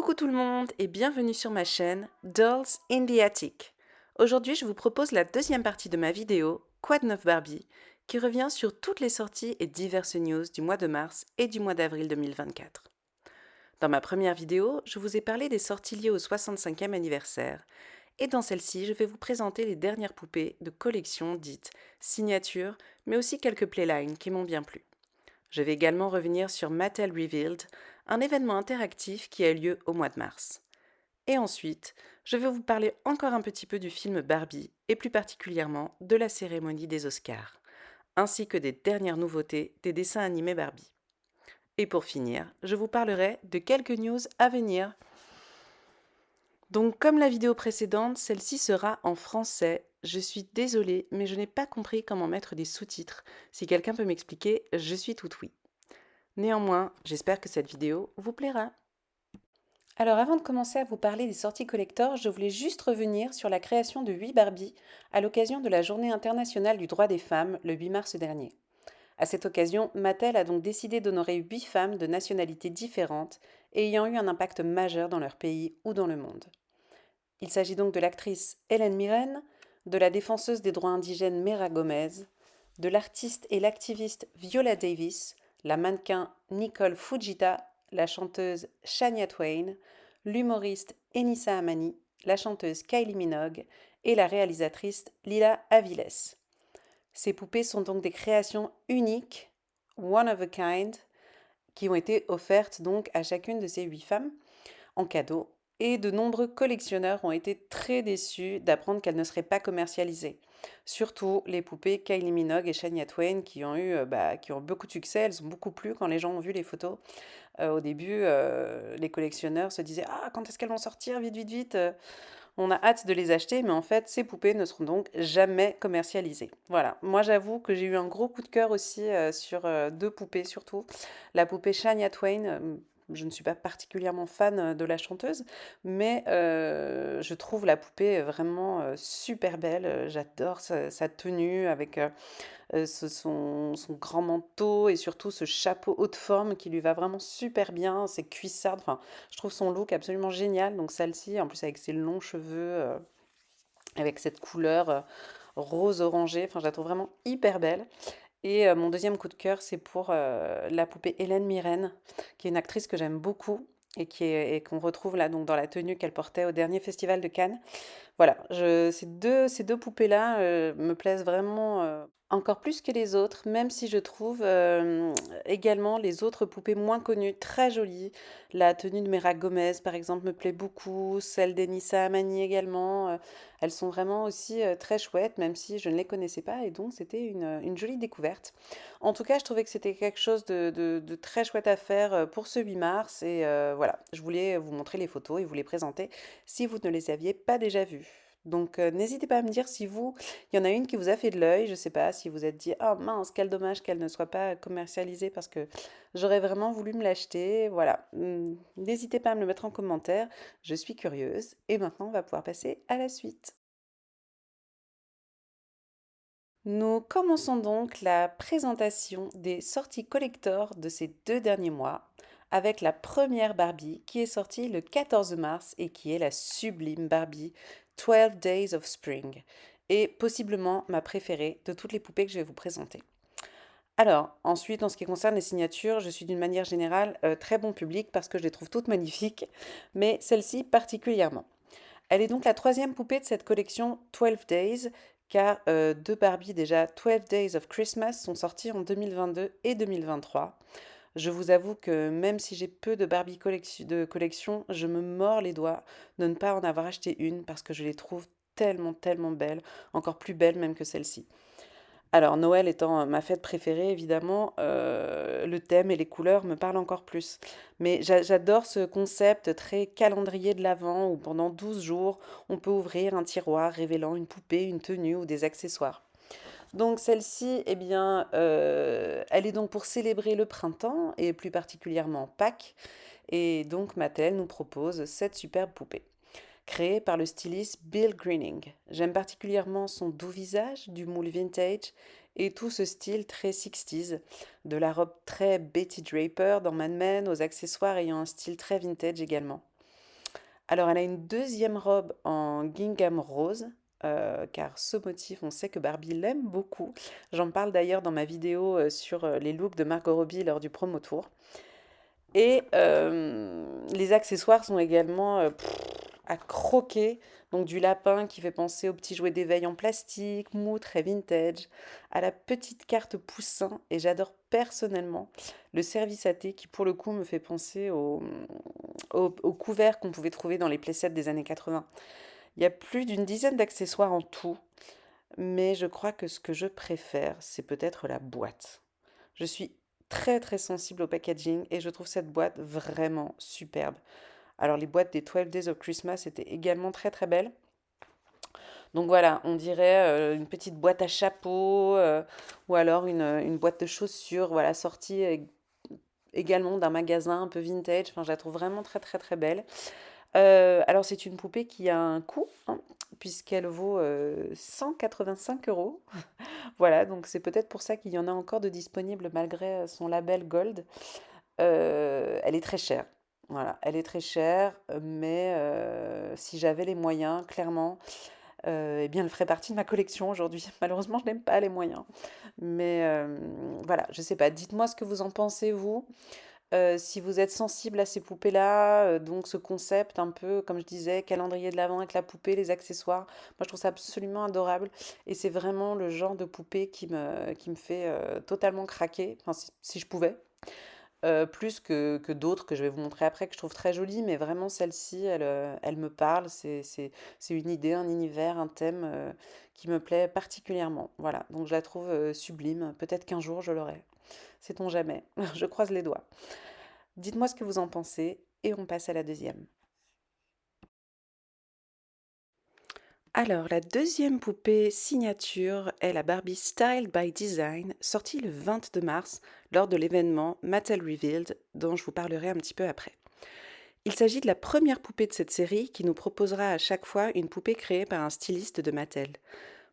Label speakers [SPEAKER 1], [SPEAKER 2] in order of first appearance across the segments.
[SPEAKER 1] Coucou tout le monde et bienvenue sur ma chaîne Dolls in the Attic. Aujourd'hui, je vous propose la deuxième partie de ma vidéo Quoi de neuf Barbie, qui revient sur toutes les sorties et diverses news du mois de mars et du mois d'avril 2024. Dans ma première vidéo, je vous ai parlé des sorties liées au 65e anniversaire, et dans celle-ci, je vais vous présenter les dernières poupées de collection dites signature, mais aussi quelques playlines qui m'ont bien plu. Je vais également revenir sur Mattel Revealed, un événement interactif qui a lieu au mois de mars. Et ensuite, je vais vous parler encore un petit peu du film Barbie, et plus particulièrement de la cérémonie des Oscars, ainsi que des dernières nouveautés des dessins animés Barbie. Et pour finir, je vous parlerai de quelques news à venir. Donc comme la vidéo précédente, celle-ci sera en français. Je suis désolée, mais je n'ai pas compris comment mettre des sous-titres. Si quelqu'un peut m'expliquer, je suis toute oui. Néanmoins, j'espère que cette vidéo vous plaira. Alors avant de commencer à vous parler des sorties collector, je voulais juste revenir sur la création de 8 Barbie à l'occasion de la Journée internationale du droit des femmes le 8 mars dernier. À cette occasion, Mattel a donc décidé d'honorer 8 femmes de nationalités différentes et ayant eu un impact majeur dans leur pays ou dans le monde. Il s'agit donc de l'actrice Hélène Mirren, de la défenseuse des droits indigènes Mera Gomez, de l'artiste et l'activiste Viola Davis, la mannequin Nicole Fujita, la chanteuse Shania Twain, l'humoriste Enissa Amani, la chanteuse Kylie Minogue et la réalisatrice Lila Aviles. Ces poupées sont donc des créations uniques, one of a kind, qui ont été offertes donc à chacune de ces 8 femmes en cadeau, et de nombreux collectionneurs ont été très déçus d'apprendre qu'elles ne seraient pas commercialisées. Surtout les poupées Kylie Minogue et Shania Twain qui ont beaucoup de succès, elles ont beaucoup plu quand les gens ont vu les photos. Au début, les collectionneurs se disaient ah quand est-ce qu'elles vont sortir vite vite vite, on a hâte de les acheter, mais en fait ces poupées ne seront donc jamais commercialisées. Voilà, moi j'avoue que j'ai eu un gros coup de cœur aussi sur deux poupées surtout. La poupée Shania Twain, je ne suis pas particulièrement fan de la chanteuse, mais je trouve la poupée vraiment super belle. J'adore sa tenue avec son grand manteau et surtout ce chapeau haut de forme qui lui va vraiment super bien, ses cuissardes. Enfin, je trouve son look absolument génial. Donc celle-ci, en plus avec ses longs cheveux, avec cette couleur rose orangé, enfin, je la trouve vraiment hyper belle. Et mon deuxième coup de cœur, c'est pour la poupée Hélène Mirren, qui est une actrice que j'aime beaucoup et qu'on retrouve là donc dans la tenue qu'elle portait au dernier festival de Cannes. Voilà, ces deux poupées-là me plaisent vraiment encore plus que les autres, même si je trouve également les autres poupées moins connues très jolies. La tenue de Mera Gomez, par exemple, me plaît beaucoup, celle d'Enissa Amani également. Elles sont vraiment aussi très chouettes, même si je ne les connaissais pas, et donc c'était une jolie découverte. En tout cas, je trouvais que c'était quelque chose de très chouette à faire pour ce 8 mars, et voilà, je voulais vous montrer les photos et vous les présenter si vous ne les aviez pas déjà vus. Donc n'hésitez pas à me dire si vous, il y en a une qui vous a fait de l'œil, je sais pas, si vous êtes dit oh mince, quel dommage qu'elle ne soit pas commercialisée parce que j'aurais vraiment voulu me l'acheter. Voilà. N'hésitez pas à me le mettre en commentaire, je suis curieuse. Et maintenant, on va pouvoir passer à la suite. Nous commençons donc la présentation des sorties collector de ces 2 derniers mois avec la première Barbie qui est sortie le 14 mars et qui est la sublime Barbie 12 Days of Spring et possiblement ma préférée de toutes les poupées que je vais vous présenter. Alors, ensuite, en ce qui concerne les signatures, je suis d'une manière générale très bon public parce que je les trouve toutes magnifiques, mais celle-ci particulièrement. Elle est donc la troisième poupée de cette collection 12 Days, car deux Barbie déjà 12 Days of Christmas sont sorties en 2022 et 2023. Je vous avoue que même si j'ai peu de Barbie de collection, je me mords les doigts de ne pas en avoir acheté une parce que je les trouve tellement, tellement belles, encore plus belles même que celle-ci. Alors Noël étant ma fête préférée évidemment, le thème et les couleurs me parlent encore plus. Mais j'adore ce concept très calendrier de l'Avent où pendant 12 jours, on peut ouvrir un tiroir révélant une poupée, une tenue ou des accessoires. Donc celle-ci, eh bien, elle est donc pour célébrer le printemps et plus particulièrement Pâques. Et donc Mattel nous propose cette superbe poupée créé par le styliste Bill Greening. J'aime particulièrement son doux visage, du moule vintage et tout ce style très 60s, de la robe très Betty Draper dans Mad Men aux accessoires ayant un style très vintage également. Alors, elle a une deuxième robe en gingham rose, car ce motif, on sait que Barbie l'aime beaucoup. J'en parle d'ailleurs dans ma vidéo sur les looks de Margot Robbie lors du promo tour. Et les accessoires sont également à croquer. Donc du lapin qui fait penser aux petits jouets d'éveil en plastique, mou, très vintage, à la petite carte poussin. Et j'adore personnellement le service à thé qui pour le coup me fait penser aux couverts qu'on pouvait trouver dans les playsets des années 80. Il y a plus d'une dizaine d'accessoires en tout, mais je crois que ce que je préfère, c'est peut-être la boîte. Je suis très très sensible au packaging et je trouve cette boîte vraiment superbe. Alors les boîtes des 12 Days of Christmas étaient également très très belles. Donc voilà, on dirait une petite boîte à chapeau ou alors une boîte de chaussures, voilà, sortie également d'un magasin un peu vintage. Enfin, je la trouve vraiment très très très belle. Alors c'est une poupée qui a un coût, hein, puisqu'elle vaut 185 euros. Voilà, donc c'est peut-être pour ça qu'il y en a encore de disponibles malgré son label Gold. Elle est très chère. Voilà, elle est très chère, mais si j'avais les moyens, clairement, eh bien, elle ferait partie de ma collection aujourd'hui. Malheureusement, je n'aime pas les moyens. Mais voilà, je sais pas. Dites-moi ce que vous en pensez, vous. Si vous êtes sensible à ces poupées-là, donc ce concept un peu, comme je disais, calendrier de l'avent avec la poupée, les accessoires, moi je trouve ça absolument adorable et c'est vraiment le genre de poupée qui me fait totalement craquer, enfin si je pouvais, plus que d'autres que je vais vous montrer après que je trouve très jolies, mais vraiment celle-ci, elle me parle, c'est une idée, un univers, un thème qui me plaît particulièrement. Voilà, donc je la trouve sublime, peut-être qu'un jour je l'aurai, sait-on jamais, je croise les doigts. Dites-moi ce que vous en pensez et on passe à la deuxième. Alors, la deuxième poupée signature est la Barbie Style by Design, sortie le 22 mars lors de l'événement Mattel Revealed, dont je vous parlerai un petit peu après. Il s'agit de la première poupée de cette série qui nous proposera à chaque fois une poupée créée par un styliste de Mattel.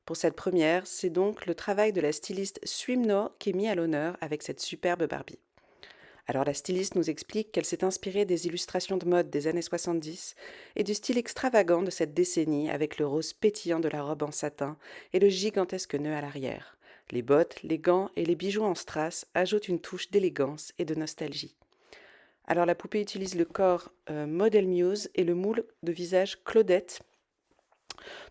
[SPEAKER 1] Pour cette première, c'est donc le travail de la styliste Swimno qui est mis à l'honneur avec cette superbe Barbie. Alors la styliste nous explique qu'elle s'est inspirée des illustrations de mode des années 70 et du style extravagant de cette décennie avec le rose pétillant de la robe en satin et le gigantesque nœud à l'arrière. Les bottes, les gants et les bijoux en strass ajoutent une touche d'élégance et de nostalgie. Alors la poupée utilise le corps Model Muse et le moule de visage Claudette.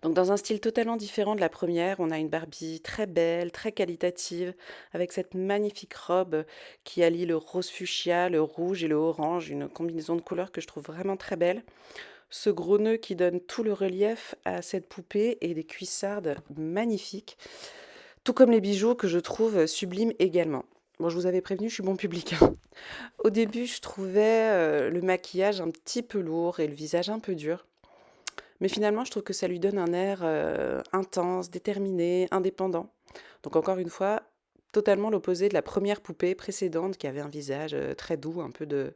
[SPEAKER 1] Donc dans un style totalement différent de la première, on a une Barbie très belle, très qualitative, avec cette magnifique robe qui allie le rose fuchsia, le rouge et le orange, une combinaison de couleurs que je trouve vraiment très belle. Ce gros nœud qui donne tout le relief à cette poupée et des cuissardes magnifiques, tout comme les bijoux que je trouve sublimes également. Bon, je vous avais prévenu, je suis bon public, hein. Au début, je trouvais le maquillage un petit peu lourd et le visage un peu dur. Mais finalement, je trouve que ça lui donne un air, intense, déterminé, indépendant. Donc encore une fois, totalement l'opposé de la première poupée précédente qui avait un visage, très doux, un peu de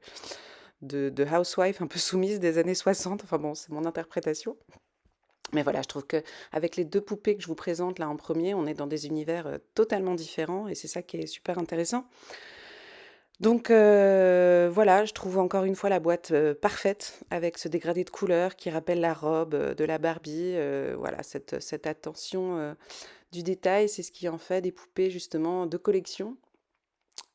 [SPEAKER 1] housewife un peu soumise des années 60. Enfin bon, c'est mon interprétation. Mais voilà, je trouve qu'avec les 2 poupées que je vous présente là en premier, on est dans des univers, totalement différents et c'est ça qui est super intéressant. Donc voilà, je trouve encore une fois la boîte, parfaite avec ce dégradé de couleurs qui rappelle la robe, de la Barbie, voilà cette attention, du détail, c'est ce qui en fait des poupées justement de collection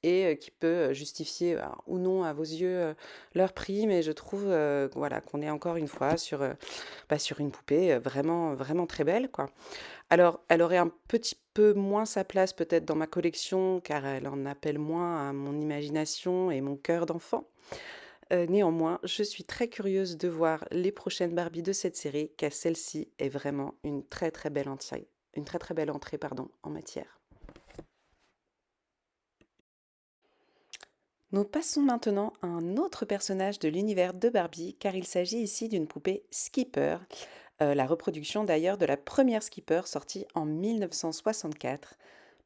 [SPEAKER 1] et qui peut, justifier alors ou non à vos yeux, leur prix. Mais je trouve, voilà qu'on est encore une fois sur, sur une poupée, vraiment vraiment très belle quoi. Alors, elle aurait un petit peu moins sa place peut-être dans ma collection, car elle en appelle moins à mon imagination et mon cœur d'enfant. Néanmoins, je suis très curieuse de voir les prochaines Barbie de cette série, car celle-ci est vraiment une très très belle entrée, pardon, en matière. Nous passons maintenant à un autre personnage de l'univers de Barbie, car il s'agit ici d'une poupée Skipper, la reproduction d'ailleurs de la première Skipper sortie en 1964.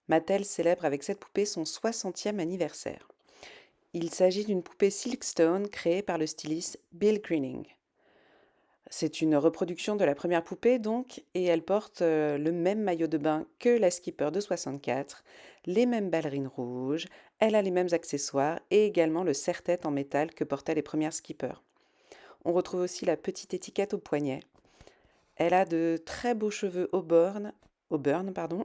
[SPEAKER 1] Mattel célèbre avec cette poupée son 60e anniversaire. Il s'agit d'une poupée Silkstone créée par le styliste Bill Greening. C'est une reproduction de la première poupée donc, et elle porte le même maillot de bain que la Skipper de 64, les mêmes ballerines rouges, elle a les mêmes accessoires et également le serre-tête en métal que portaient les premières Skipper. On retrouve aussi la petite étiquette au poignet. Elle a de très beaux cheveux auburn, pardon.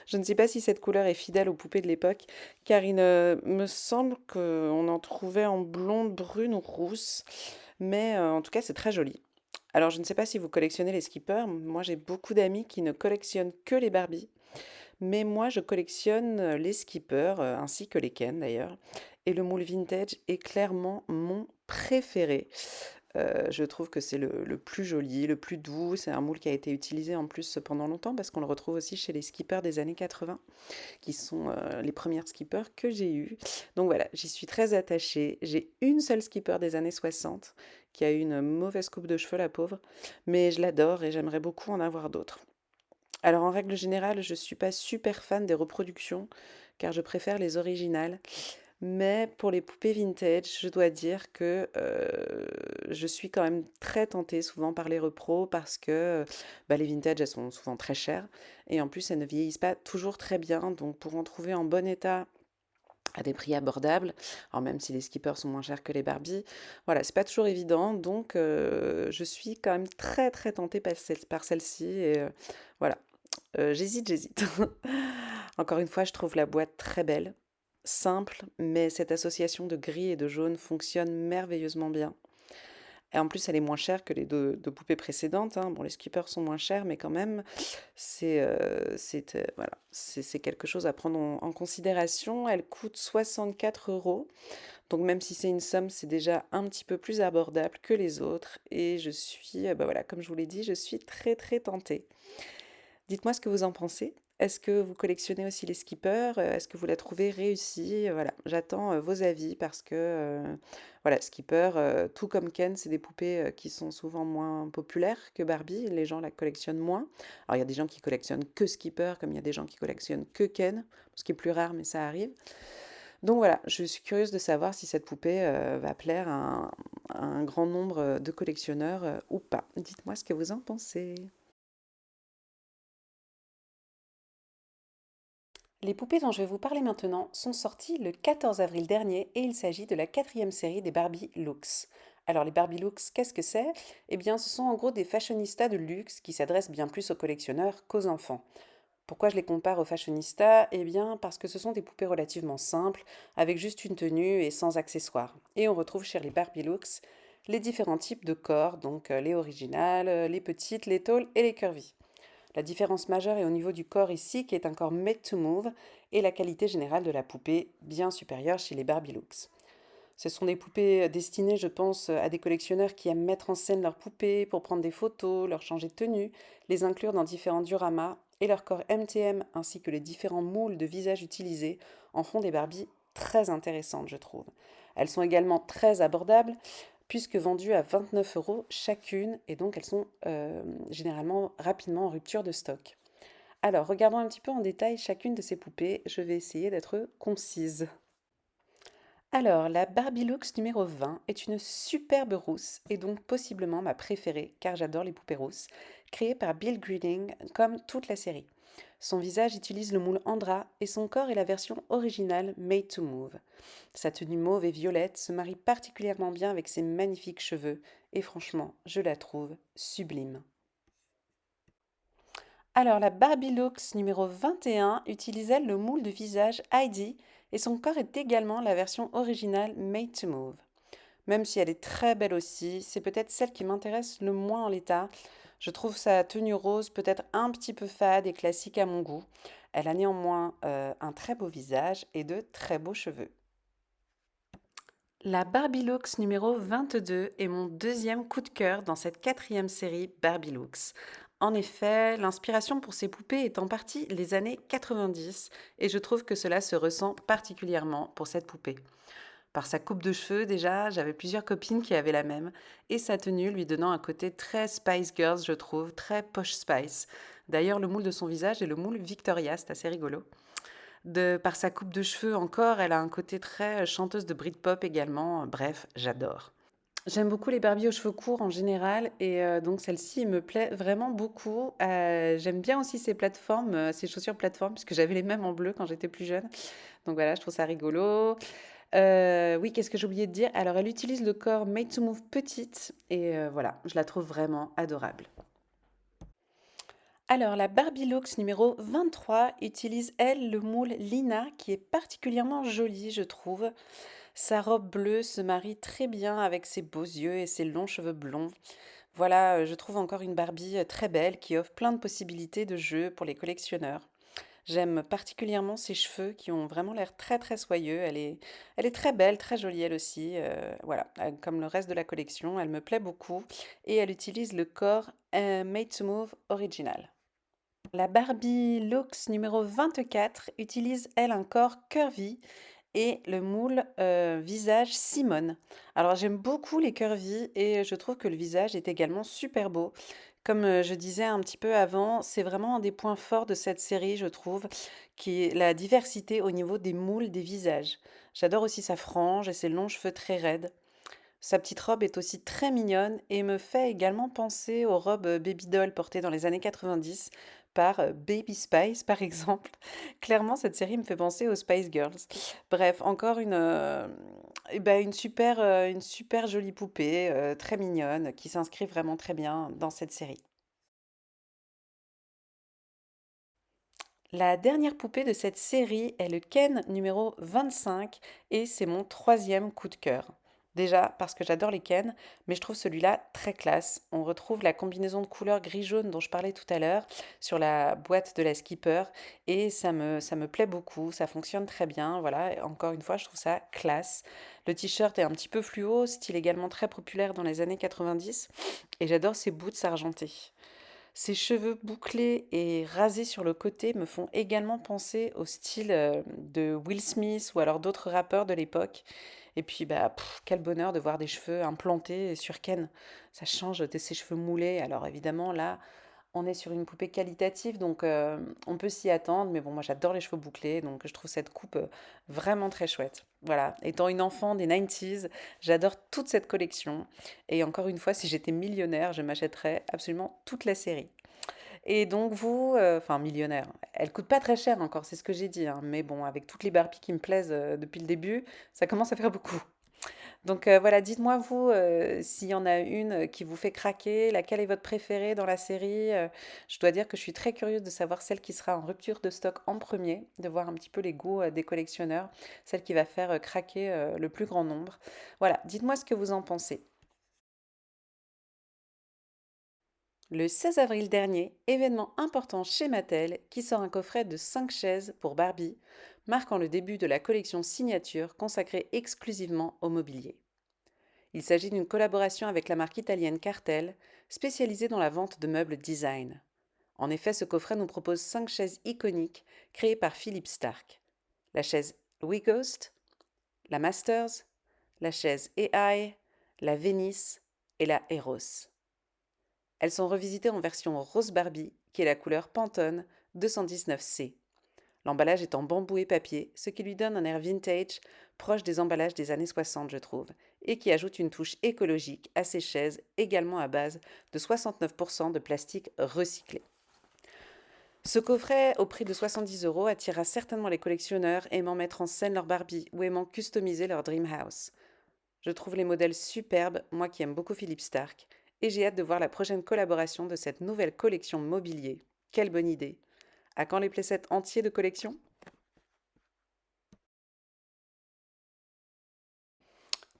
[SPEAKER 1] Je ne sais pas si cette couleur est fidèle aux poupées de l'époque, car il me semble qu'on en trouvait en blonde, brune ou rousse, mais en tout cas c'est très joli. Alors je ne sais pas si vous collectionnez les skippers, moi j'ai beaucoup d'amis qui ne collectionnent que les Barbie, mais moi je collectionne les skippers, ainsi que les Ken d'ailleurs, et le moule vintage est clairement mon préféré. Je trouve que c'est le plus joli, le plus doux. C'est un moule qui a été utilisé en plus pendant longtemps parce qu'on le retrouve aussi chez les skippers des années 80, qui sont les premières skippers que j'ai eues. Donc voilà, j'y suis très attachée. J'ai une seule skipper des années 60 qui a eu une mauvaise coupe de cheveux, la pauvre, mais je l'adore et j'aimerais beaucoup en avoir d'autres. Alors en règle générale, je ne suis pas super fan des reproductions car je préfère les originales. Mais pour les poupées vintage, je dois dire que je suis quand même très tentée souvent par les repros parce que bah, les vintage, elles sont souvent très chères et en plus, elles ne vieillissent pas toujours très bien. Donc pour en trouver en bon état à des prix abordables, alors même si les skippers sont moins chers que les Barbie, voilà, c'est pas toujours évident. Donc je suis quand même très très tentée par celle-ci et voilà, j'hésite. Encore une fois, je trouve la boîte très belle, simple, mais cette association de gris et de jaune fonctionne merveilleusement bien. Et en plus, elle est moins chère que les deux poupées précédentes, hein. Bon, les skippers sont moins chers, mais quand même, voilà, c'est quelque chose à prendre en considération. Elle coûte 64 euros. Donc même si c'est une somme, c'est déjà un petit peu plus abordable que les autres. Et je suis, bah voilà, comme je vous l'ai dit, je suis très très tentée. Dites-moi ce que vous en pensez. Est-ce que vous collectionnez aussi les skippers? Est-ce que vous la trouvez réussie? Voilà, j'attends vos avis parce que voilà, skipper, tout comme Ken, c'est des poupées qui sont souvent moins populaires que Barbie. Les gens la collectionnent moins. Alors il y a des gens qui collectionnent que skipper, comme il y a des gens qui collectionnent que Ken, ce qui est plus rare, mais ça arrive. Donc voilà, je suis curieuse de savoir si cette poupée va plaire à un grand nombre de collectionneurs ou pas. Dites-moi ce que vous en pensez. Les poupées dont je vais vous parler maintenant sont sorties le 14 avril dernier et il s'agit de la quatrième série des Barbie Lux. Alors les Barbie Lux, qu'est-ce que c'est? Eh bien ce sont en gros des fashionistas de luxe qui s'adressent bien plus aux collectionneurs qu'aux enfants. Pourquoi je les compare aux fashionistas? Eh bien parce que ce sont des poupées relativement simples, avec juste une tenue et sans accessoires. Et on retrouve chez les Barbie Lux les différents types de corps, donc les originales, les petites, les tall et les curvy. La différence majeure est au niveau du corps ici, qui est un corps made to move, et la qualité générale de la poupée, bien supérieure chez les Barbie Looks. Ce sont des poupées destinées, je pense, à des collectionneurs qui aiment mettre en scène leurs poupées pour prendre des photos, leur changer de tenue, les inclure dans différents dioramas, et leur corps MTM ainsi que les différents moules de visage utilisés en font des Barbies très intéressantes, je trouve. Elles sont également très abordables, puisque vendues à 29 euros chacune, et donc elles sont généralement rapidement en rupture de stock. Alors, regardons un petit peu en détail chacune de ces poupées, je vais essayer d'être concise. Alors, la Barbie Lux numéro 20 est une superbe rousse et donc possiblement ma préférée car j'adore les poupées rousses, créée par Bill Greening comme toute la série. Son visage utilise le moule Andra et son corps est la version originale Made to Move. Sa tenue mauve et violette se marie particulièrement bien avec ses magnifiques cheveux et franchement, je la trouve sublime. Alors, la Barbie Lux numéro 21 utilise elle le moule de visage Heidi et son corps est également la version originale Made to Move. Même si elle est très belle aussi, c'est peut-être celle qui m'intéresse le moins en l'état. Je trouve sa tenue rose peut-être un petit peu fade et classique à mon goût. Elle a néanmoins un très beau visage et de très beaux cheveux. La Barbie Lux numéro 22 est mon deuxième coup de cœur dans cette quatrième série Barbie Lux. En effet, l'inspiration pour ces poupées est en partie les années 90 et je trouve que cela se ressent particulièrement pour cette poupée. Par sa coupe de cheveux déjà, j'avais plusieurs copines qui avaient la même et sa tenue lui donnant un côté très Spice Girls, je trouve, très posh Spice. D'ailleurs, le moule de son visage est le moule Victoria, c'est assez rigolo. Par sa coupe de cheveux encore, elle a un côté très chanteuse de Britpop également. Bref, j'adore. J'aime beaucoup les Barbies aux cheveux courts en général et donc celle-ci me plaît vraiment beaucoup. J'aime bien aussi ces plateformes, ces chaussures plateformes puisque j'avais les mêmes en bleu quand j'étais plus jeune. Donc voilà, je trouve ça rigolo. Oui, qu'est-ce que j'ai oublié de dire? Alors elle utilise le corps Made to Move petite et voilà, je la trouve vraiment adorable. Alors la Barbie Lux numéro 23 utilise, elle, le moule Lina qui est particulièrement joli, je trouve. Sa robe bleue se marie très bien avec ses beaux yeux et ses longs cheveux blonds. Voilà, je trouve encore une Barbie très belle qui offre plein de possibilités de jeux pour les collectionneurs. J'aime particulièrement ses cheveux qui ont vraiment l'air très très soyeux. Elle est très belle, très jolie elle aussi. Voilà, comme le reste de la collection, elle me plaît beaucoup et elle utilise le corps Made to Move original. La Barbie Lux numéro 24 utilise, elle, un corps curvy et le moule visage Simone. Alors j'aime beaucoup les curvy et je trouve que le visage est également super beau. Comme je disais un petit peu avant, c'est vraiment un des points forts de cette série, je trouve, qui est la diversité au niveau des moules des visages. J'adore aussi sa frange et ses longs cheveux très raides. Sa petite robe est aussi très mignonne et me fait également penser aux robes baby doll portées dans les années 90 par Baby Spice, par exemple. Clairement, cette série me fait penser aux Spice Girls. Bref, encore une super jolie poupée, très mignonne, qui s'inscrit vraiment très bien dans cette série. La dernière poupée de cette série est le Ken numéro 25 et c'est mon troisième coup de cœur. Déjà parce que j'adore les Ken, mais je trouve celui-là très classe. On retrouve la combinaison de couleurs gris-jaune dont je parlais tout à l'heure sur la boîte de la Skipper et ça me plaît beaucoup, ça fonctionne très bien. Voilà, et encore une fois, je trouve ça classe. Le t-shirt est un petit peu fluo, style également très populaire dans les années 90 et j'adore ses boots argentés. Ses cheveux bouclés et rasés sur le côté me font également penser au style de Will Smith ou alors d'autres rappeurs de l'époque. Et puis, bah, quel bonheur de voir des cheveux implantés sur Ken. Ça change de ses cheveux moulés. Alors évidemment, là, on est sur une poupée qualitative, donc on peut s'y attendre. Mais bon, moi j'adore les cheveux bouclés, donc je trouve cette coupe vraiment très chouette. Voilà, étant une enfant des 90s, j'adore toute cette collection. Et encore une fois, si j'étais millionnaire, je m'achèterais absolument toute la série. Et donc vous, enfin millionnaire, elle coûte pas très cher encore, c'est ce que j'ai dit, hein, mais bon, avec toutes les Barbies qui me plaisent depuis le début, ça commence à faire beaucoup. Donc voilà, dites-moi vous s'il y en a une qui vous fait craquer, laquelle est votre préférée dans la série. Je dois dire que je suis très curieuse de savoir celle qui sera en rupture de stock en premier, de voir un petit peu les goûts des collectionneurs, celle qui va faire craquer le plus grand nombre. Voilà, dites-moi ce que vous en pensez. Le 16 avril dernier, événement important chez Mattel qui sort un coffret de 5 chaises pour Barbie, marquant le début de la collection signature consacrée exclusivement au mobilier. Il s'agit d'une collaboration avec la marque italienne Cartel, spécialisée dans la vente de meubles design. En effet, ce coffret nous propose 5 chaises iconiques créées par Philippe Stark. La chaise Louis Ghost, la Masters, la chaise AI, la Venice et la Eros. Elles sont revisitées en version rose Barbie, qui est la couleur Pantone 219C. L'emballage est en bambou et papier, ce qui lui donne un air vintage proche des emballages des années 60, je trouve, et qui ajoute une touche écologique à ces chaises également à base de 69% de plastique recyclé. Ce coffret, au prix de 70 € attirera certainement les collectionneurs aimant mettre en scène leur Barbie ou aimant customiser leur Dream House. Je trouve les modèles superbes, moi qui aime beaucoup Philippe Stark, et j'ai hâte de voir la prochaine collaboration de cette nouvelle collection mobilier. Quelle bonne idée! À quand les playsets entiers de collection?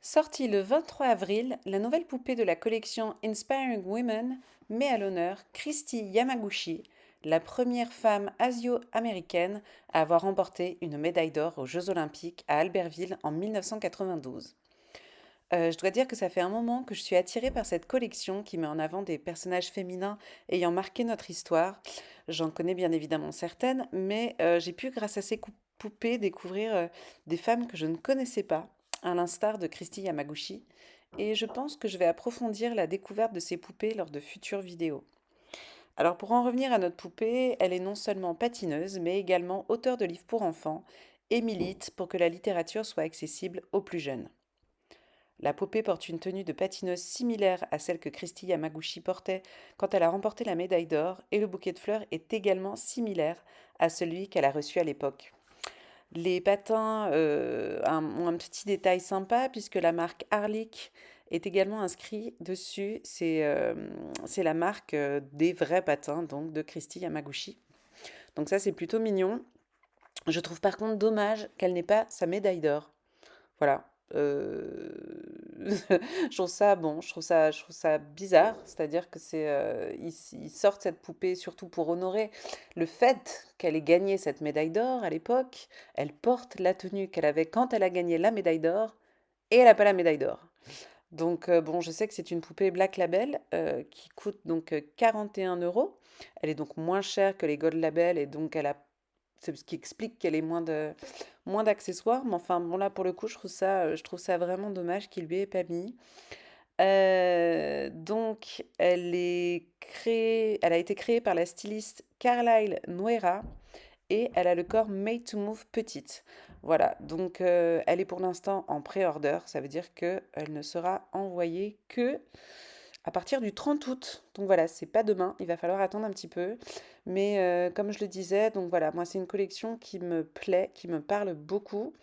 [SPEAKER 1] Sortie le 23 avril, la nouvelle poupée de la collection Inspiring Women met à l'honneur Christy Yamaguchi, la première femme asio-américaine à avoir remporté une médaille d'or aux Jeux olympiques à Albertville en 1992. Je dois dire que ça fait un moment que je suis attirée par cette collection qui met en avant des personnages féminins ayant marqué notre histoire. J'en connais bien évidemment certaines, mais j'ai pu, grâce à ces poupées, découvrir des femmes que je ne connaissais pas, à l'instar de Christy Yamaguchi. Et je pense que je vais approfondir la découverte de ces poupées lors de futures vidéos. Alors pour en revenir à notre poupée, elle est non seulement patineuse, mais également auteure de livres pour enfants et milite pour que la littérature soit accessible aux plus jeunes. La poupée porte une tenue de patineuse similaire à celle que Christy Yamaguchi portait quand elle a remporté la médaille d'or et le bouquet de fleurs est également similaire à celui qu'elle a reçu à l'époque. Les patins ont un petit détail sympa puisque la marque Harlick est également inscrit dessus. C'est la marque des vrais patins, donc de Christy Yamaguchi. Donc ça, c'est plutôt mignon. Je trouve par contre dommage qu'elle n'ait pas sa médaille d'or. Voilà. Je trouve ça bon, je trouve ça bizarre. C'est-à-dire que ils sortent cette poupée surtout pour honorer le fait qu'elle ait gagné cette médaille d'or à l'époque. Elle porte la tenue qu'elle avait quand elle a gagné la médaille d'or et elle n'a pas la médaille d'or. Donc bon, je sais que c'est une poupée Black Label qui coûte donc 41 euros. Elle est donc moins chère que les Gold Label et donc c'est ce qui explique qu'elle ait moins d'accessoires. Mais enfin, bon là pour le coup, je trouve ça vraiment dommage qu'il lui ait pas mis. Donc elle a été créée par la styliste Carlyle Nuera et elle a le corps made to move petite. Voilà, donc elle est pour l'instant en pré-order, ça veut dire qu'elle ne sera envoyée que à partir du 30 août. Donc voilà, c'est pas demain, il va falloir attendre un petit peu. Mais comme je le disais, donc voilà, moi c'est une collection qui me plaît, qui me parle beaucoup.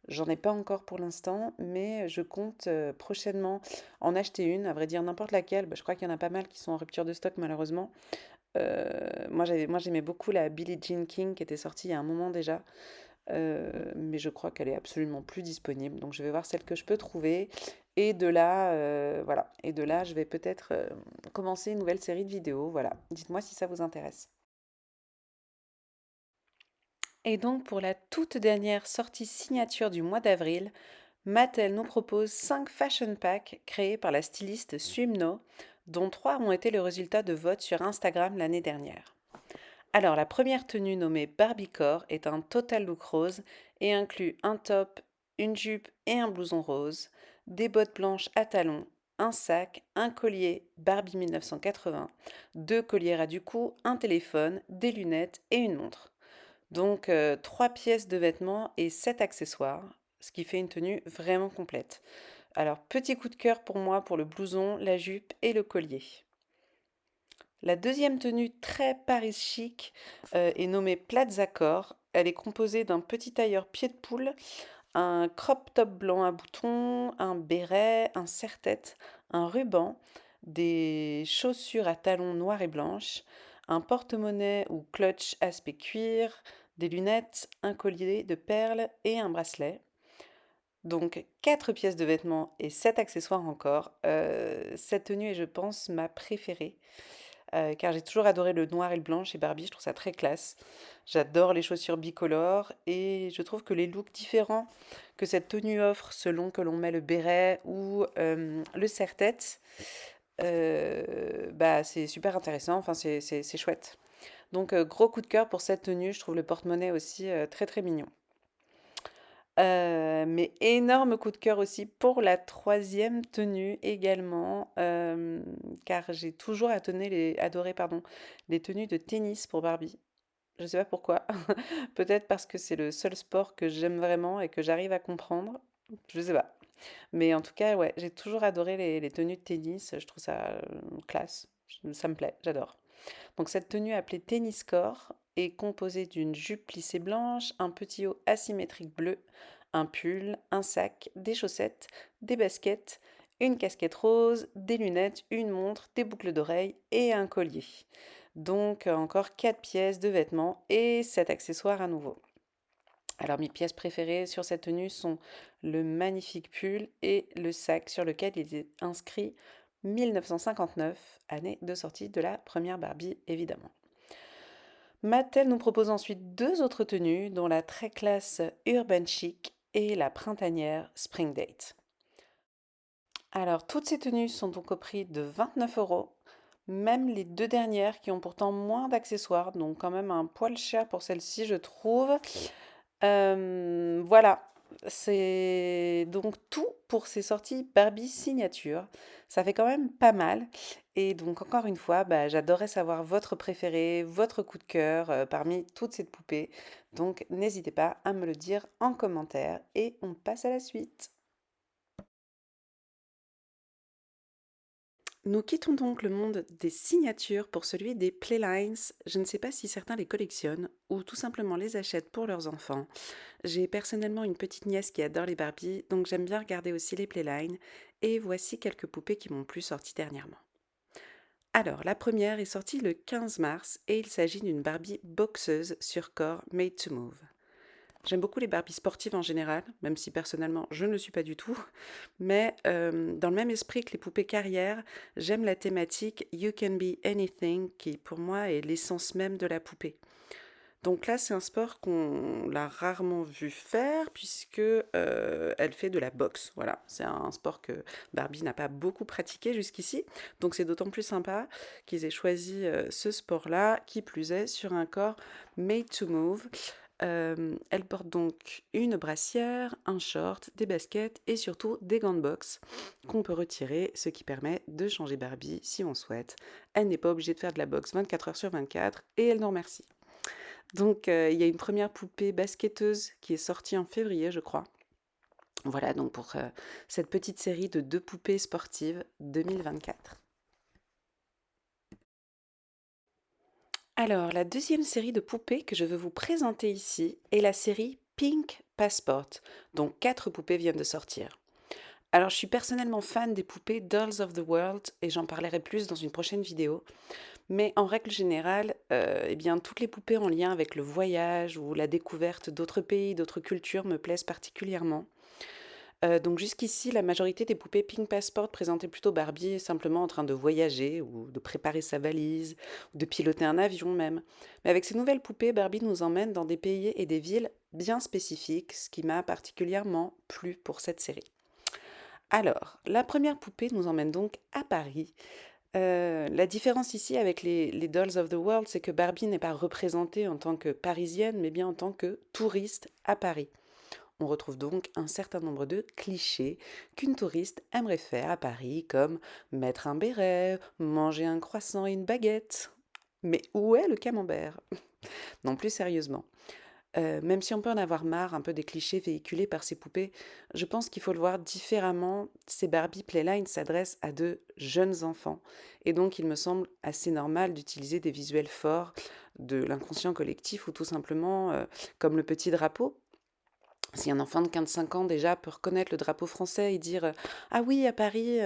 [SPEAKER 1] J'en ai pas encore pour l'instant, mais je compte prochainement en acheter une, à vrai dire n'importe laquelle. Bah, je crois qu'il y en a pas mal qui sont en rupture de stock malheureusement. Moi j'aimais beaucoup la Billie Jean King qui était sortie il y a un moment déjà, mais je crois qu'elle est absolument plus disponible. Donc je vais voir celle que je peux trouver. Et de là, voilà. Et de là, je vais peut-être commencer une nouvelle série de vidéos. Voilà. Dites-moi si ça vous intéresse. Et donc pour la toute dernière sortie signature du mois d'avril, Mattel nous propose 5 fashion packs créés par la styliste Suimno, dont 3 ont été le résultat de votes sur Instagram l'année dernière. Alors, la première tenue nommée Barbiecore est un total look rose et inclut un top, une jupe et un blouson rose, des bottes blanches à talons, un sac, un collier Barbie 1980, deux colliers ras du cou, un téléphone, des lunettes et une montre. Donc, 3 pièces de vêtements et 7 accessoires, ce qui fait une tenue vraiment complète. Alors, petit coup de cœur pour moi pour le blouson, la jupe et le collier. La deuxième tenue très Paris chic est nommée Plazacore. Elle est composée d'un petit tailleur pied de poule, un crop top blanc à boutons, un béret, un serre-tête, un ruban, des chaussures à talons noirs et blanches, un porte-monnaie ou clutch aspect cuir, des lunettes, un collier de perles et un bracelet. Donc 4 pièces de vêtements et 7 accessoires encore. Cette tenue est, je pense, ma préférée car j'ai toujours adoré le noir et le blanc chez Barbie, je trouve ça très classe. J'adore les chaussures bicolores et je trouve que les looks différents que cette tenue offre selon que l'on met le béret ou le serre-tête, bah, c'est super intéressant, enfin c'est chouette. Donc gros coup de cœur pour cette tenue, je trouve le porte-monnaie aussi très très mignon. Mais énorme coup de cœur aussi pour la troisième tenue également, car j'ai toujours adoré pardon, les tenues de tennis pour Barbie. Je sais pas pourquoi. Peut-être parce que c'est le seul sport que j'aime vraiment et que j'arrive à comprendre. Je sais pas. Mais en tout cas, ouais, j'ai toujours adoré les tenues de tennis. Je trouve ça classe. Ça me plaît, j'adore. Donc cette tenue appelée tennis core est composée d'une jupe plissée blanche, un petit haut asymétrique bleu, un pull, un sac, des chaussettes, des baskets, une casquette rose, des lunettes, une montre, des boucles d'oreilles et un collier. Donc encore 4 pièces de vêtements et 7 accessoires à nouveau. Alors mes pièces préférées sur cette tenue sont le magnifique pull et le sac sur lequel il est inscrit 1959, année de sortie de la première Barbie évidemment. Mattel nous propose ensuite 2 autres tenues, dont la très classe Urban Chic et la printanière Spring Date. Alors toutes ces tenues sont donc au prix de 29 euros, même les 2 dernières qui ont pourtant moins d'accessoires, donc quand même un poil cher pour celle-ci je trouve. Voilà, c'est donc tout pour ces sorties Barbie signature. Ça fait quand même pas mal. Et donc encore une fois, bah, j'adorerais savoir votre préféré, votre coup de cœur parmi toutes ces poupées. Donc n'hésitez pas à me le dire en commentaire et on passe à la suite. Nous quittons donc le monde des signatures pour celui des playlines. Je ne sais pas si certains les collectionnent ou tout simplement les achètent pour leurs enfants. J'ai personnellement une petite nièce qui adore les Barbie, donc j'aime bien regarder aussi les playlines. Et voici quelques poupées qui m'ont plu sorties dernièrement. Alors, la première est sortie le 15 mars et il s'agit d'une Barbie boxeuse sur corps made to move. J'aime beaucoup les Barbies sportives en général, même si personnellement je ne le suis pas du tout. Mais dans le même esprit que les poupées carrière, j'aime la thématique You can be anything, qui pour moi est l'essence même de la poupée. Donc là, c'est un sport qu'on l'a rarement vu faire puisque elle fait de la boxe. Voilà, c'est un sport que Barbie n'a pas beaucoup pratiqué jusqu'ici. Donc c'est d'autant plus sympa qu'ils aient choisi ce sport-là, qui plus est sur un corps made to move. Elle porte donc une brassière, un short, des baskets et surtout des gants de boxe qu'on peut retirer, ce qui permet de changer Barbie si on souhaite. Elle n'est pas obligée de faire de la boxe 24 heures sur 24 et elle nous remercie. Donc il y a une première poupée basketteuse qui est sortie en février, je crois. Voilà donc pour cette petite série de 2 poupées sportives 2024. Alors, la deuxième série de poupées que je veux vous présenter ici est la série Pink Passport, dont 4 poupées viennent de sortir. Alors, je suis personnellement fan des poupées Dolls of the World et j'en parlerai plus dans une prochaine vidéo. Mais en règle générale, eh bien, toutes les poupées en lien avec le voyage ou la découverte d'autres pays, d'autres cultures me plaisent particulièrement. Donc jusqu'ici, la majorité des poupées Pink Passport présentaient plutôt Barbie simplement en train de voyager ou de préparer sa valise, ou de piloter un avion même. Mais avec ces nouvelles poupées, Barbie nous emmène dans des pays et des villes bien spécifiques, ce qui m'a particulièrement plu pour cette série. Alors, la première poupée nous emmène donc à Paris. La différence ici avec les Dolls of the World, c'est que Barbie n'est pas représentée en tant que parisienne, mais bien en tant que touriste à Paris. On retrouve donc un certain nombre de clichés qu'une touriste aimerait faire à Paris, comme mettre un béret, manger un croissant et une baguette. Mais où est le camembert? Non, plus sérieusement. Même si on peut en avoir marre un peu des clichés véhiculés par ces poupées, je pense qu'il faut le voir différemment. Ces Barbie Playline s'adressent à de jeunes enfants et donc il me semble assez normal d'utiliser des visuels forts de l'inconscient collectif ou tout simplement, comme le petit drapeau. Si un enfant de 15-5 ans déjà peut reconnaître le drapeau français et dire «Ah oui, à Paris,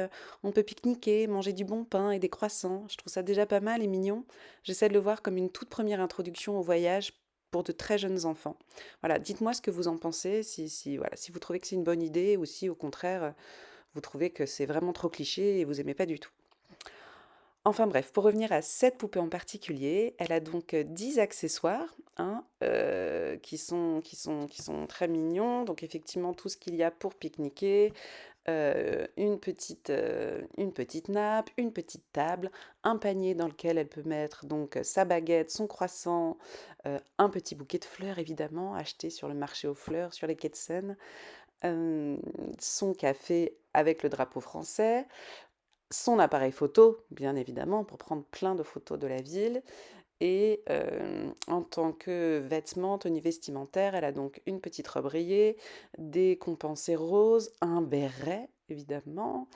[SPEAKER 1] on peut pique-niquer, manger du bon pain et des croissants», je trouve ça déjà pas mal et mignon. J'essaie de le voir comme une toute première introduction au voyage pour de très jeunes enfants. Voilà, dites-moi ce que vous en pensez, voilà, si vous trouvez que c'est une bonne idée ou si au contraire, vous trouvez que c'est vraiment trop cliché et vous aimez pas du tout. Enfin bref, pour revenir à cette poupée en particulier, elle a donc 10 accessoires hein, qui sont très mignons. Donc effectivement, tout ce qu'il y a pour pique-niquer, une petite nappe, une petite table, un panier dans lequel elle peut mettre donc sa baguette, son croissant, un petit bouquet de fleurs évidemment, acheté sur le marché aux fleurs, sur les quais de Seine, son café avec le drapeau français, son appareil photo, bien évidemment, pour prendre plein de photos de la ville. Et en tant que vêtements, tenue vestimentaire, elle a donc une petite robe rayée, des compensés roses, un béret, évidemment,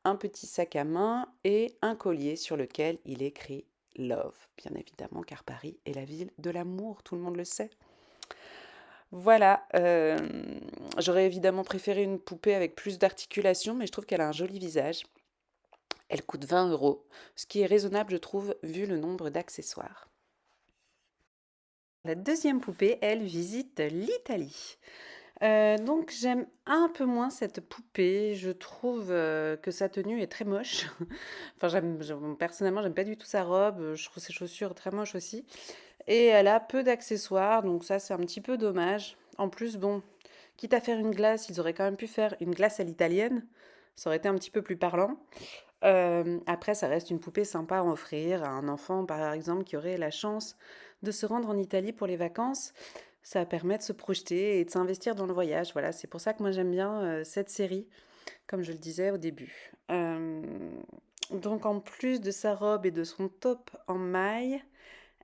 [SPEAKER 1] un petit sac à main et un collier sur lequel il est écrit Love, bien évidemment, car Paris est la ville de l'amour, tout le monde le sait. Voilà, j'aurais évidemment préféré une poupée avec plus d'articulation, mais je trouve qu'elle a un joli visage. Elle coûte 20 euros, ce qui est raisonnable, je trouve, vu le nombre d'accessoires. La deuxième poupée, elle visite l'Italie. Donc j'aime un peu moins cette poupée. Je trouve que sa tenue est très moche. Enfin, personnellement, j'aime pas du tout sa robe. Je trouve ses chaussures très moches aussi. Et elle a peu d'accessoires, donc ça, c'est un petit peu dommage. En plus, bon, quitte à faire une glace, ils auraient quand même pu faire une glace à l'italienne. Ça aurait été un petit peu plus parlant. Après, ça reste une poupée sympa à offrir à un enfant, par exemple, qui aurait la chance de se rendre en Italie pour les vacances. Ça permet de se projeter et de s'investir dans le voyage. Voilà, c'est pour ça que moi j'aime bien cette série, comme je le disais au début. Donc en plus de sa robe et de son top en maille,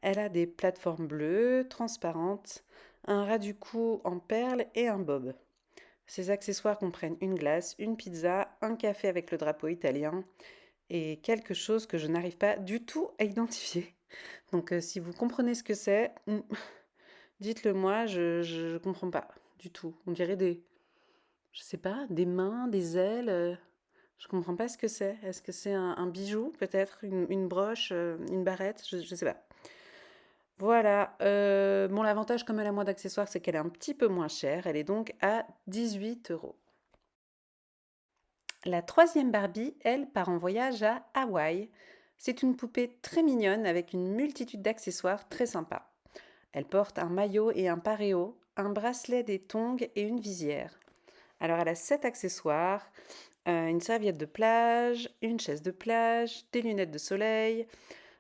[SPEAKER 1] elle a des plateformes bleues, transparentes, un ras du cou en perles et un bob. Ces accessoires comprennent une glace, une pizza, un café avec le drapeau italien et quelque chose que je n'arrive pas du tout à identifier. Donc si vous comprenez ce que c'est, dites-le moi, je comprends pas du tout. On dirait je sais pas, des mains, des ailes. Je comprends pas ce que c'est. Est-ce que c'est un bijou peut-être, une broche, une barrette? Je sais pas. Voilà. Bon, l'avantage, comme elle a moins d'accessoires, c'est qu'elle est un petit peu moins chère. Elle est donc à 18 €. La troisième Barbie, elle, part en voyage à Hawaï. C'est une poupée très mignonne avec une multitude d'accessoires très sympas. Elle porte un maillot et un paréo, un bracelet, des tongs et une visière. Alors elle a 7 accessoires, une serviette de plage, une chaise de plage, des lunettes de soleil,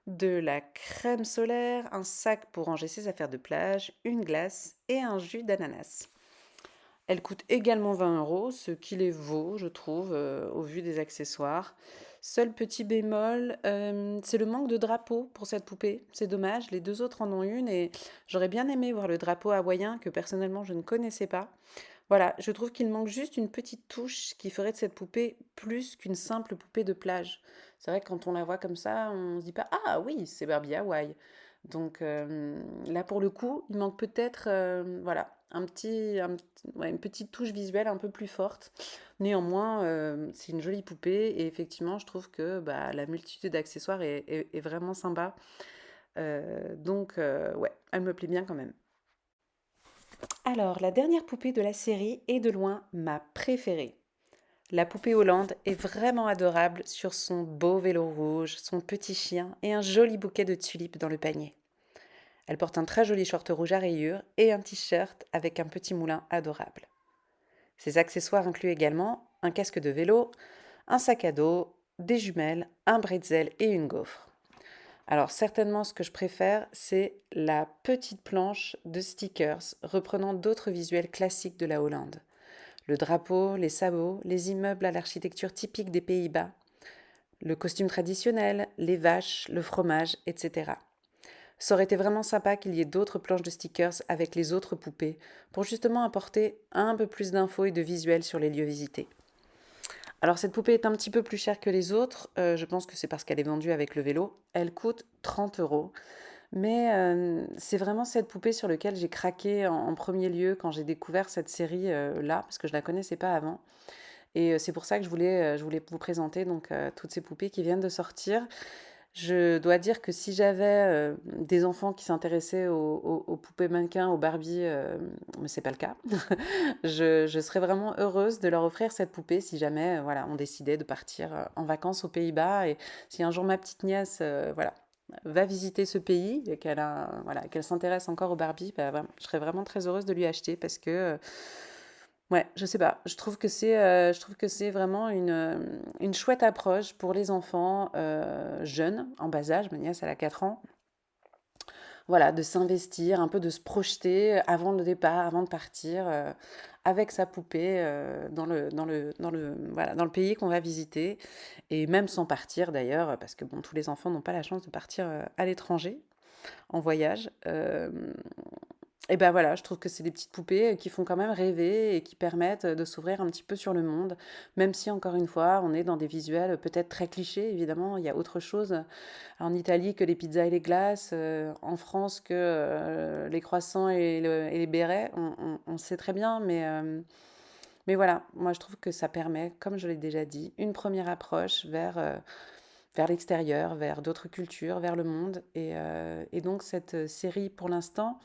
[SPEAKER 1] de la crème solaire, un sac pour ranger ses affaires de plage, une glace et un jus d'ananas. Elle coûte également 20 €, ce qui les vaut, je trouve, au vu des accessoires. Seul petit bémol, c'est le manque de drapeau pour cette poupée. C'est dommage, les deux autres en ont une et j'aurais bien aimé voir le drapeau hawaïen que personnellement je ne connaissais pas. Voilà, je trouve qu'il manque juste une petite touche qui ferait de cette poupée plus qu'une simple poupée de plage. C'est vrai que quand on la voit comme ça, on se dit pas: «Ah oui, c'est Barbie Hawaï». Donc là, pour le coup, il manque peut-être, voilà, ouais, une petite touche visuelle un peu plus forte. Néanmoins, c'est une jolie poupée et effectivement, je trouve que, bah, la multitude d'accessoires est vraiment sympa. Donc ouais, elle me plaît bien quand même. Alors, la dernière poupée de la série est de loin ma préférée. La poupée Hollande est vraiment adorable sur son beau vélo rouge, son petit chien et un joli bouquet de tulipes dans le panier. Elle porte un très joli short rouge à rayures et un t-shirt avec un petit moulin adorable. Ses accessoires incluent également un casque de vélo, un sac à dos, des jumelles, un bretzel et une gaufre. Alors certainement ce que je préfère, c'est la petite planche de stickers reprenant d'autres visuels classiques de la Hollande. Le drapeau, les sabots, les immeubles à l'architecture typique des Pays-Bas, le costume traditionnel, les vaches, le fromage, etc. Ça aurait été vraiment sympa qu'il y ait d'autres planches de stickers avec les autres poupées pour justement apporter un peu plus d'infos et de visuels sur les lieux visités. Alors cette poupée est un petit peu plus chère que les autres, je pense que c'est parce qu'elle est vendue avec le vélo. Elle coûte 30 €. Mais c'est vraiment cette poupée sur laquelle j'ai craqué en premier lieu quand j'ai découvert cette série là, parce que je ne la connaissais pas avant. Et c'est pour ça que je voulais vous présenter donc toutes ces poupées qui viennent de sortir. Je dois dire que si j'avais des enfants qui s'intéressaient aux poupées mannequins, aux Barbie, mais c'est pas le cas, je serais vraiment heureuse de leur offrir cette poupée si jamais voilà, on décidait de partir en vacances aux Pays-Bas. Et si un jour ma petite nièce voilà, va visiter ce pays et voilà, qu'elle s'intéresse encore aux Barbie, bah, je serais vraiment très heureuse de lui acheter parce que ouais, je sais pas. Je trouve que c'est vraiment une chouette approche pour les enfants jeunes, en bas âge. Ma nièce, elle a 4 ans. Voilà, de s'investir, un peu de se projeter avant le départ, avant de partir, avec sa poupée voilà, dans le pays qu'on va visiter. Et même sans partir d'ailleurs, parce que bon, tous les enfants n'ont pas la chance de partir à l'étranger en voyage. Et ben voilà, je trouve que c'est des petites poupées qui font quand même rêver et qui permettent de s'ouvrir un petit peu sur le monde, même si encore une fois, on est dans des visuels peut-être très clichés, évidemment, il y a autre chose en Italie que les pizzas et les glaces, en France que les croissants et les bérets, on sait très bien, mais voilà, moi je trouve que ça permet, comme je l'ai déjà dit, une première approche vers l'extérieur, vers d'autres cultures, vers le monde. Et donc cette série, pour l'instant,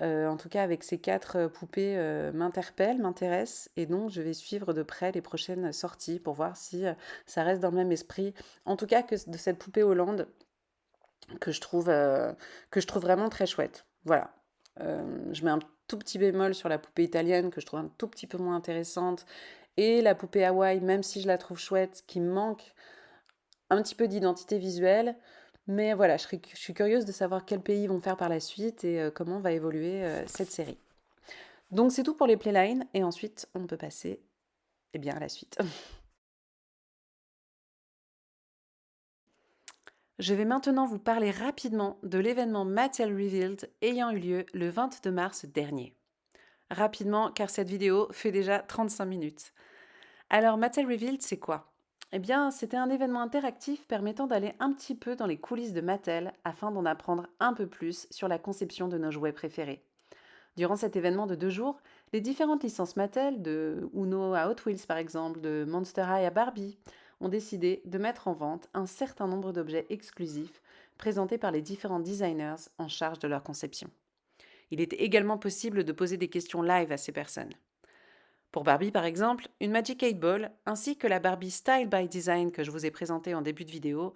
[SPEAKER 1] en tout cas avec ces 4 poupées, m'interpelle, m'intéresse et donc je vais suivre de près les prochaines sorties pour voir si, ça reste dans le même esprit. En tout cas que de cette poupée Hollande que je trouve vraiment très chouette. Voilà. Je mets un tout petit bémol sur la poupée italienne que je trouve un tout petit peu moins intéressante et la poupée Hawaï, même si je la trouve chouette, qui manque un petit peu d'identité visuelle. Mais voilà, je suis curieuse de savoir quels pays vont faire par la suite et comment va évoluer cette série. Donc c'est tout pour les playlines et ensuite on peut passer eh bien, à la suite. Je vais maintenant vous parler rapidement de l'événement Mattel Revealed ayant eu lieu le 22 mars dernier. Rapidement car cette vidéo fait déjà 35 minutes. Alors Mattel Revealed, c'est quoi? Eh bien, c'était un événement interactif permettant d'aller un petit peu dans les coulisses de Mattel afin d'en apprendre un peu plus sur la conception de nos jouets préférés. Durant cet événement de 2 jours, les différentes licences Mattel, de Uno à Hot Wheels par exemple, de Monster High à Barbie, ont décidé de mettre en vente un certain nombre d'objets exclusifs présentés par les différents designers en charge de leur conception. Il était également possible de poser des questions live à ces personnes. Pour Barbie par exemple, une Magic 8 Ball ainsi que la Barbie Style by Design que je vous ai présentée en début de vidéo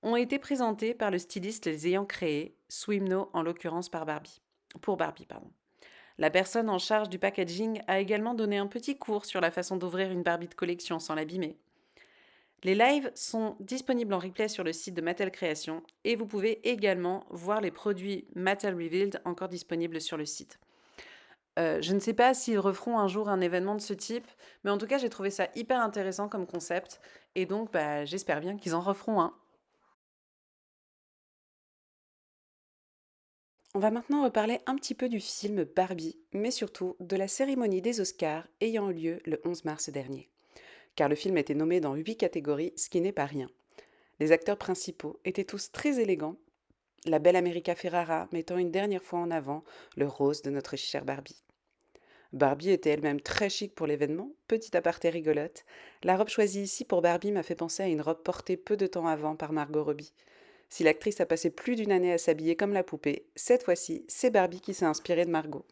[SPEAKER 1] ont été présentés par le styliste les ayant créés, Swimno en l'occurrence pour Barbie, pardon. La personne en charge du packaging a également donné un petit cours sur la façon d'ouvrir une Barbie de collection sans l'abîmer. Les lives sont disponibles en replay sur le site de Mattel Création et vous pouvez également voir les produits Mattel Revealed encore disponibles sur le site. Je ne sais pas s'ils referont un jour un événement de ce type, mais en tout cas j'ai trouvé ça hyper intéressant comme concept et donc j'espère bien qu'ils en referont un. On va maintenant reparler un petit peu du film Barbie, mais surtout de la cérémonie des Oscars ayant eu lieu le 11 mars dernier. Car le film a été nommé dans 8 catégories, ce qui n'est pas rien. Les acteurs principaux étaient tous très élégants, la belle America Ferrara mettant une dernière fois en avant le rose de notre chère Barbie. Barbie était elle-même très chic pour l'événement, petit aparté rigolote. La robe choisie ici pour Barbie m'a fait penser à une robe portée peu de temps avant par Margot Robbie. Si l'actrice a passé plus d'une année à s'habiller comme la poupée, cette fois-ci, c'est Barbie qui s'est inspirée de Margot.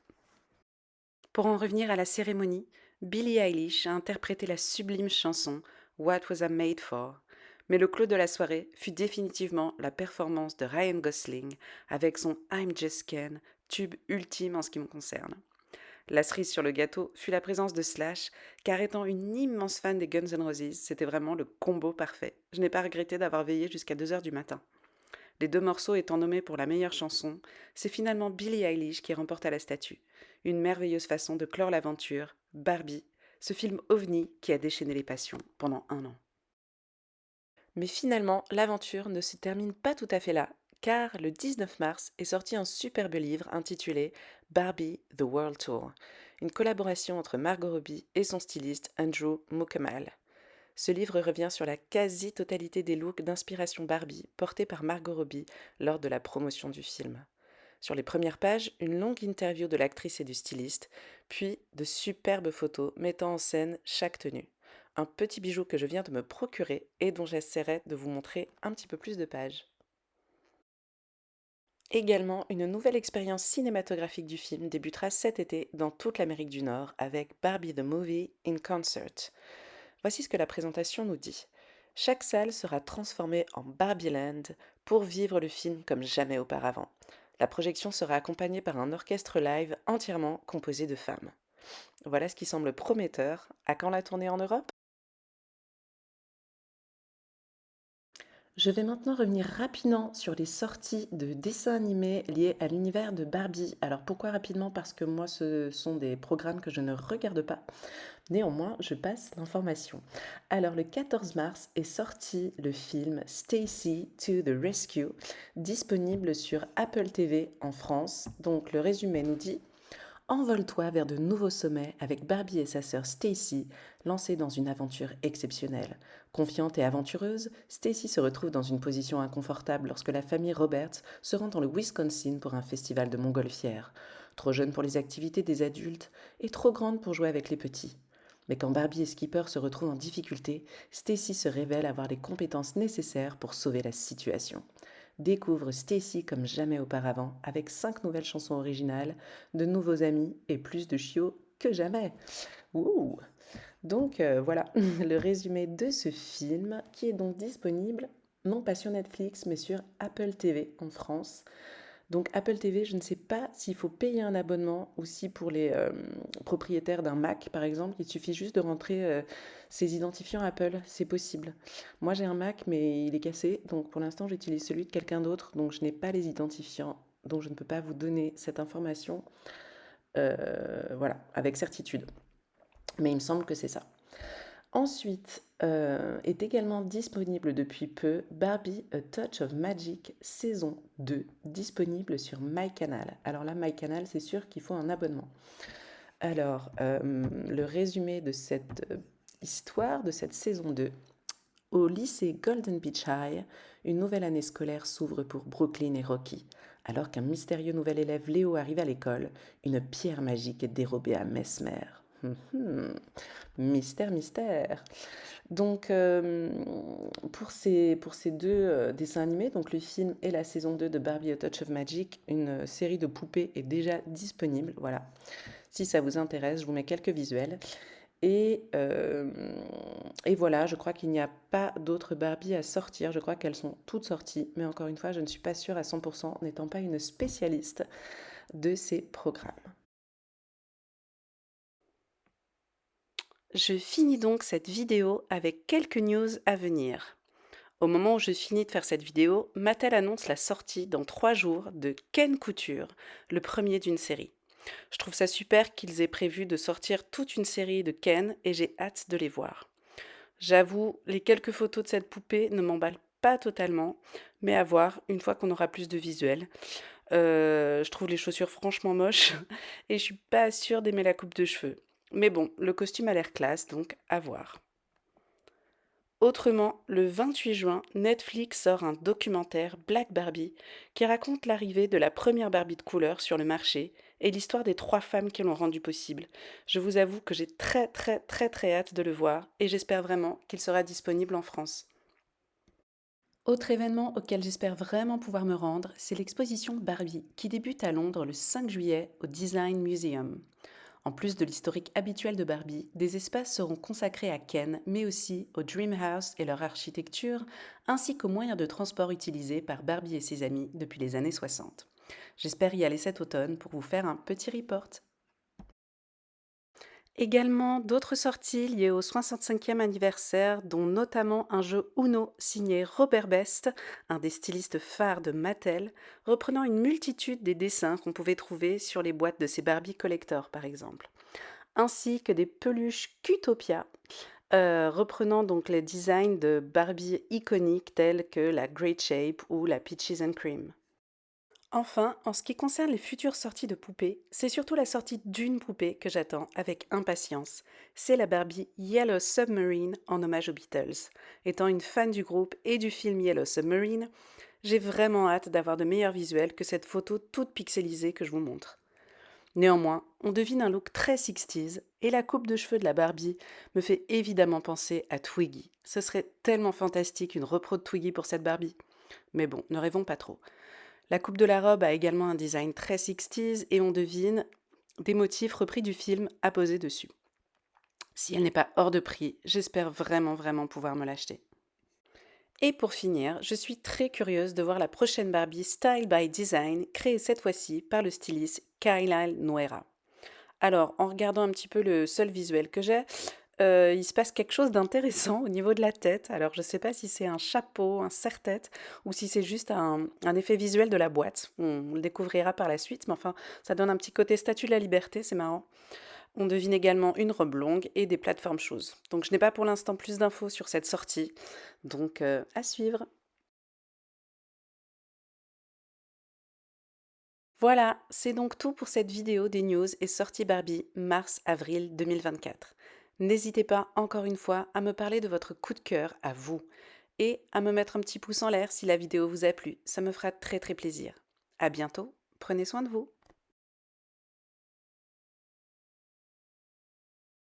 [SPEAKER 1] Pour en revenir à la cérémonie, Billie Eilish a interprété la sublime chanson What Was I Made For. Mais le clou de la soirée fut définitivement la performance de Ryan Gosling avec son I'm Just Ken, tube ultime en ce qui me concerne. La cerise sur le gâteau fut la présence de Slash, car étant une immense fan des Guns N' Roses, c'était vraiment le combo parfait. Je n'ai pas regretté d'avoir veillé jusqu'à 2 heures du matin. Les 2 morceaux étant nommés pour la meilleure chanson, c'est finalement Billie Eilish qui remporta la statue. Une merveilleuse façon de clore l'aventure, Barbie, ce film ovni qui a déchaîné les passions pendant un an. Mais finalement, l'aventure ne se termine pas tout à fait là, car le 19 mars est sorti un superbe livre intitulé Barbie The World Tour, une collaboration entre Margot Robbie et son styliste Andrew Mukamal. Ce livre revient sur la quasi-totalité des looks d'inspiration Barbie portés par Margot Robbie lors de la promotion du film. Sur les premières pages, une longue interview de l'actrice et du styliste, puis de superbes photos mettant en scène chaque tenue. Un petit bijou que je viens de me procurer et dont j'essaierai de vous montrer un petit peu plus de pages. Également, une nouvelle expérience cinématographique du film débutera cet été dans toute l'Amérique du Nord avec Barbie the Movie in Concert. Voici ce que la présentation nous dit. Chaque salle sera transformée en Barbieland pour vivre le film comme jamais auparavant. La projection sera accompagnée par un orchestre live entièrement composé de femmes. Voilà ce qui semble prometteur. À quand la tournée en Europe? Je vais maintenant revenir rapidement sur les sorties de dessins animés liés à l'univers de Barbie. Alors pourquoi rapidement? Parce que moi, ce sont des programmes que je ne regarde pas. Néanmoins, je passe l'information. Alors le 14 mars est sorti le film Stacy to the Rescue, disponible sur Apple TV en France. Donc le résumé nous dit: envole-toi vers de nouveaux sommets avec Barbie et sa sœur Stacy, lancées dans une aventure exceptionnelle. Confiante et aventureuse, Stacy se retrouve dans une position inconfortable lorsque la famille Roberts se rend dans le Wisconsin pour un festival de montgolfière. Trop jeune pour les activités des adultes et trop grande pour jouer avec les petits. Mais quand Barbie et Skipper se retrouvent en difficulté, Stacy se révèle avoir les compétences nécessaires pour sauver la situation. Découvre Stacy comme jamais auparavant, avec 5 nouvelles chansons originales, de nouveaux amis et plus de chiots que jamais. Ouh. Donc voilà le résumé de ce film qui est donc disponible non pas sur Netflix mais sur Apple TV en France. Donc Apple TV, je ne sais pas s'il faut payer un abonnement ou si pour les propriétaires d'un Mac, par exemple, il suffit juste de rentrer ses identifiants Apple, c'est possible. Moi j'ai un Mac, mais il est cassé, donc pour l'instant j'utilise celui de quelqu'un d'autre, donc je n'ai pas les identifiants, donc je ne peux pas vous donner cette information, voilà, avec certitude. Mais il me semble que c'est ça. Ensuite, est également disponible depuis peu Barbie A Touch of Magic saison 2, disponible sur MyCanal. Alors là, MyCanal, c'est sûr qu'il faut un abonnement. Alors, le résumé de cette histoire, de cette saison 2, Au lycée Golden Beach High, une nouvelle année scolaire s'ouvre pour Brooklyn et Rocky. Alors qu'un mystérieux nouvel élève Léo arrive à l'école, une pierre magique est dérobée à Mesmer. Mystère, mystère. Donc, pour ces deux dessins animés, donc le film et la saison 2 de Barbie A Touch of Magic, une série de poupées est déjà disponible. Voilà. Si ça vous intéresse, je vous mets quelques visuels. Et, euh, et voilà, je crois qu'il n'y a pas d'autres Barbie à sortir. Je crois qu'elles sont toutes sorties. Mais encore une fois, je ne suis pas sûre à 100%, n'étant pas une spécialiste de ces programmes. Je finis donc cette vidéo avec quelques news à venir. Au moment où je finis de faire cette vidéo, Mattel annonce la sortie dans 3 jours de Ken Couture, le premier d'une série. Je trouve ça super qu'ils aient prévu de sortir toute une série de Ken et j'ai hâte de les voir. J'avoue, les quelques photos de cette poupée ne m'emballent pas totalement, mais à voir une fois qu'on aura plus de visuels. Je trouve les chaussures franchement moches et je suis pas sûre d'aimer la coupe de cheveux. Mais bon, le costume a l'air classe, donc à voir. Autrement, le 28 juin, Netflix sort un documentaire Black Barbie qui raconte l'arrivée de la première Barbie de couleur sur le marché et l'histoire des 3 femmes qui l'ont rendu possible. Je vous avoue que j'ai très très très très hâte de le voir et j'espère vraiment qu'il sera disponible en France. Autre événement auquel j'espère vraiment pouvoir me rendre, c'est l'exposition Barbie qui débute à Londres le 5 juillet au Design Museum. En plus de l'historique habituel de Barbie, des espaces seront consacrés à Ken, mais aussi au Dream House et leur architecture, ainsi qu'aux moyens de transport utilisés par Barbie et ses amis depuis les années 60. J'espère y aller cet automne pour vous faire un petit report. Également d'autres sorties liées au 65e anniversaire, dont notamment un jeu Uno signé Robert Best, un des stylistes phares de Mattel, reprenant une multitude des dessins qu'on pouvait trouver sur les boîtes de ces Barbie Collector par exemple, ainsi que des peluches Cutopia, reprenant donc les designs de Barbie iconiques telles que la Great Shape ou la Peaches and Cream. Enfin, en ce qui concerne les futures sorties de poupées, c'est surtout la sortie d'une poupée que j'attends avec impatience. C'est la Barbie Yellow Submarine en hommage aux Beatles. Étant une fan du groupe et du film Yellow Submarine, j'ai vraiment hâte d'avoir de meilleurs visuels que cette photo toute pixelisée que je vous montre. Néanmoins, on devine un look très 60s et la coupe de cheveux de la Barbie me fait évidemment penser à Twiggy. Ce serait tellement fantastique une repro de Twiggy pour cette Barbie. Mais bon, ne rêvons pas trop. La coupe de la robe a également un design très 60s et on devine des motifs repris du film apposés dessus. Si elle n'est pas hors de prix, j'espère vraiment vraiment pouvoir me l'acheter. Et pour finir, je suis très curieuse de voir la prochaine Barbie Style by Design créée cette fois-ci par le styliste Kyle Noera. Alors, en regardant un petit peu le seul visuel que j'ai, il se passe quelque chose d'intéressant au niveau de la tête. Alors, je ne sais pas si c'est un chapeau, un serre-tête, ou si c'est juste un effet visuel de la boîte. On le découvrira par la suite, mais enfin, ça donne un petit côté statue de la liberté, c'est marrant. On devine également une robe longue et des plateformes choses. Donc, je n'ai pas pour l'instant plus d'infos sur cette sortie. Donc, à suivre. Voilà, c'est donc tout pour cette vidéo des news et sorties Barbie mars-avril 2024. N'hésitez pas encore une fois à me parler de votre coup de cœur à vous et à me mettre un petit pouce en l'air si la vidéo vous a plu, ça me fera très très plaisir. À bientôt, prenez soin de vous.